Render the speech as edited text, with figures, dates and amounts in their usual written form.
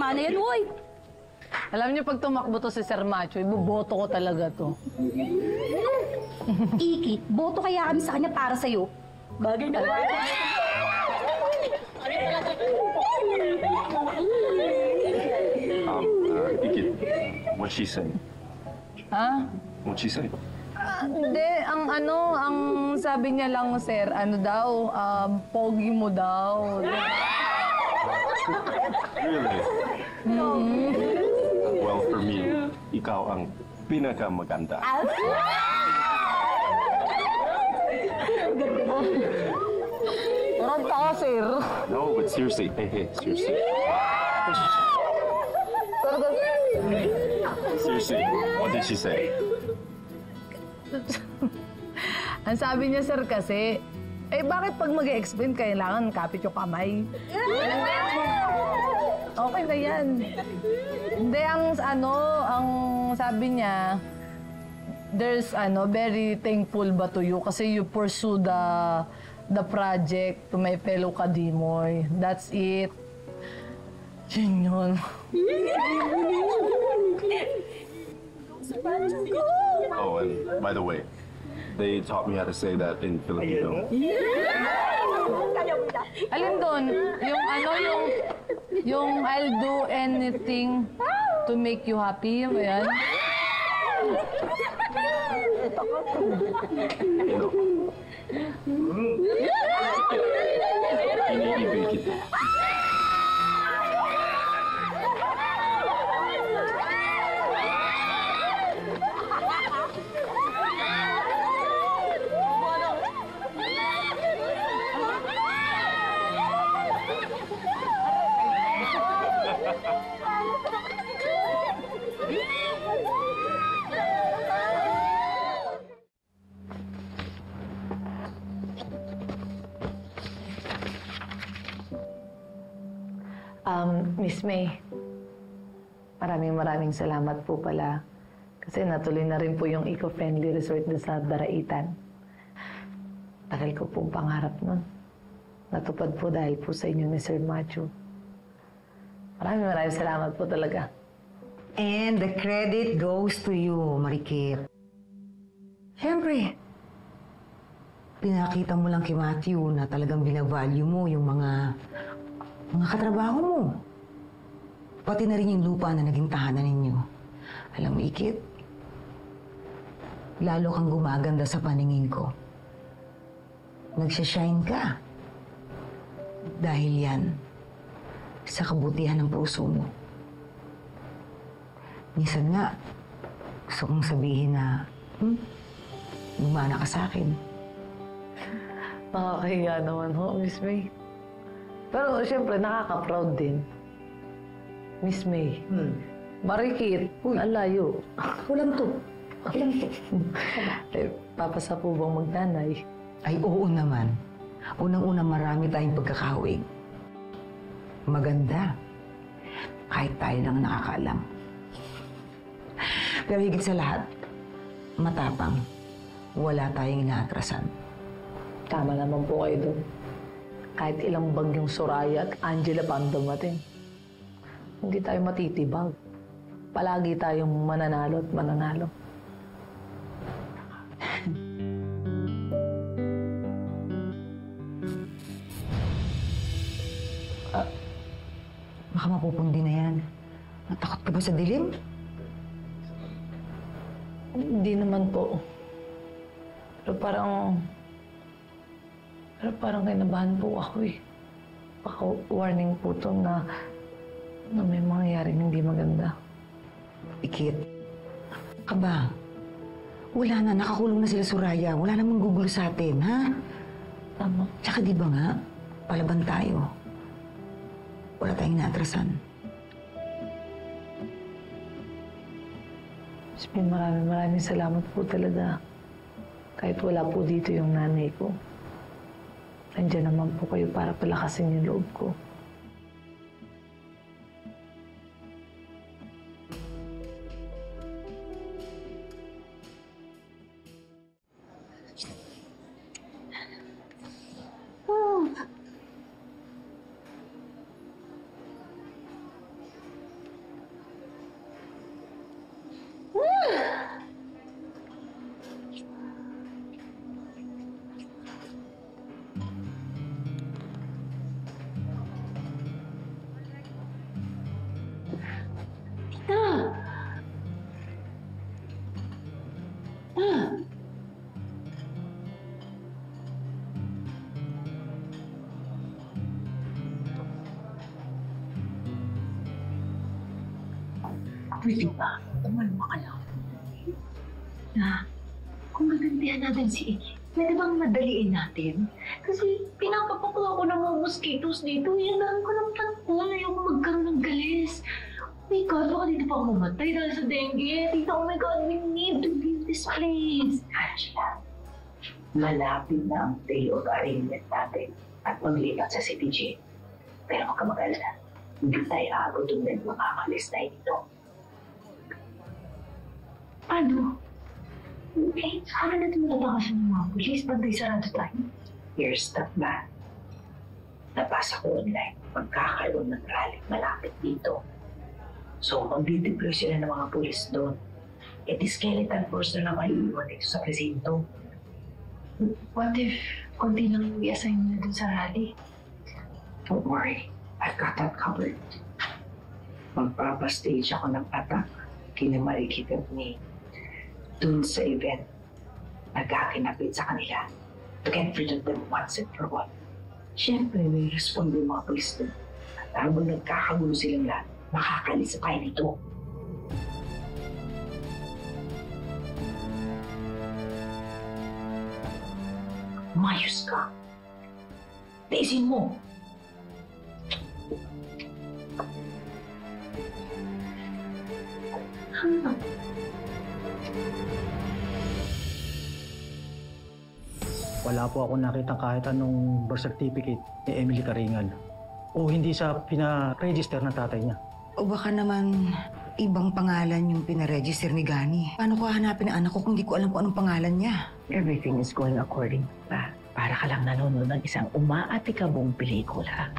tanda na yan, uy. Alam niyo, pag tumakbo to si Sir Macho, iboboto ko talaga to. Iki, boto kaya kami sa kanya para sa'yo. Bagay na bagay. Ikit, what she say? Ha? What she say? Hindi, ang sabi niya lang, sir, pogi mo daw. Really? Well, for me, ikaw ang pinakamaganda. Parang ka, sir. No, but seriously, hey, seriously. Seriously, what did she say? Ang sabi niya, sir, kasi, bakit pag mag-explain, kailangan kapit yung kamay? Okay na yan. Hindi, ang sabi niya, there's, very thankful ba to you kasi you pursue the project to my fellow Kadimoy. That's it. Yun yun. Oh, and by the way, they taught me how to say that in Filipino. Alin doon? Yung I'll do anything to make you happy. Ba yan? Iniibig kita. Miss May, maraming salamat po pala kasi natuloy na rin po yung eco-friendly resort na sa Daraitan. Tagal ko pong pangarap nun. Natupad po dahil po sa inyo ni Sir Macho. Maraming salamat po talaga. And the credit goes to you, Marikit. Siyempre, pinakita mo lang kay Matthew na talagang binavalue mo yung mga katrabaho mo. Pati na rin yung lupa na naging tahanan ninyo. Alam mo, Ikit, lalo kang gumaganda sa paningin ko. Nagsashine ka. Dahil yan, sa kabutihan ng puso mo. Minsan nga, gusto kong sabihin na, lumana ka sa akin. Nakakahiya naman ho, Miss May. Pero siyempre, nakaka-proud din. Miss May. Marikit. Uy. Alayo. Walang to. Papasa po bang magnanay? Ay, oo naman. Unang-una marami tayong pagkakahawig. Maganda. Kahit tayo lang nakakaalam. Pero higit sa lahat, matapang. Wala tayong inaatrasan. Tama naman po kayo doon. Kahit ilang bagyong Soraya at Angela pa ang dumating, hindi tayo matitibag. Palagi tayong mananalo at mananalo. Baka mapupundi na yan. Natakot ka ba sa dilim? Hindi naman po. Pero parang kinabahan po ako eh. Baka warning po to na may mangyayaring hindi maganda. Ikit. Ka ba? Wala na, nakakulong na sila Soraya. Wala namang gugulo sa atin, ha? Tama. Tsaka di ba nga, palaban tayo. Wala tayong naatrasan. Sabi, maraming salamat po talaga. Kahit wala po dito yung nanay ko. Nandiyan naman po kayo para palakasin yung loob ko. Pwede ba? Tumalma ka lang. Kung gagantihan natin si Iggy, pwede bang madaliin natin? Kasi pinapapakla ko ng mga mosquitoes dito. Yan ko ng pantal. Ayoko magkaroon ng galis. Oh my God, baka dito pa ako mamatay dahil sa dengue. Tita, oh my God, we need to leave this place. Angela, malapit na ang day of arraignment natin at maglipat sa CPG. Pero huwag ka mag-alala. Hindi tayo aabot ng makakalis tayo dito. Paano? Eh, saan natin matatakasan ng mga pulis? Bantay sarado tayo. Here's the plan. Nabasa ko online. Magkakaroon ng rally malapit dito. So, magdideploy sila ng mga pulis doon. E di skeleton force na lang maiiwan dito sa presinto. What if konti lang yung i-assign nila doon sa rally? Don't worry. I've got that covered. Magpapastage ako ng attack kina Marikit at me dun sa event na gaganapin sa kanila to get rid of them once and for all. Siyempre, may respond yung mga polis dun. At habang nagkakagulo silang lahat, makakalis sa tayo dito. Mayos ka. Taisin mo. Wala po ako nakita kahit anong birth certificate ni Emily Karingal. O hindi sa pina-register ng tatay niya. O baka naman ibang pangalan yung pinaregister ni Gani. Paano ko hanapin ang anak ko kung di ko alam kung anong pangalan niya? Everything is going according to plan. Para ka lang nanonood ng isang umaatikabong pelikula.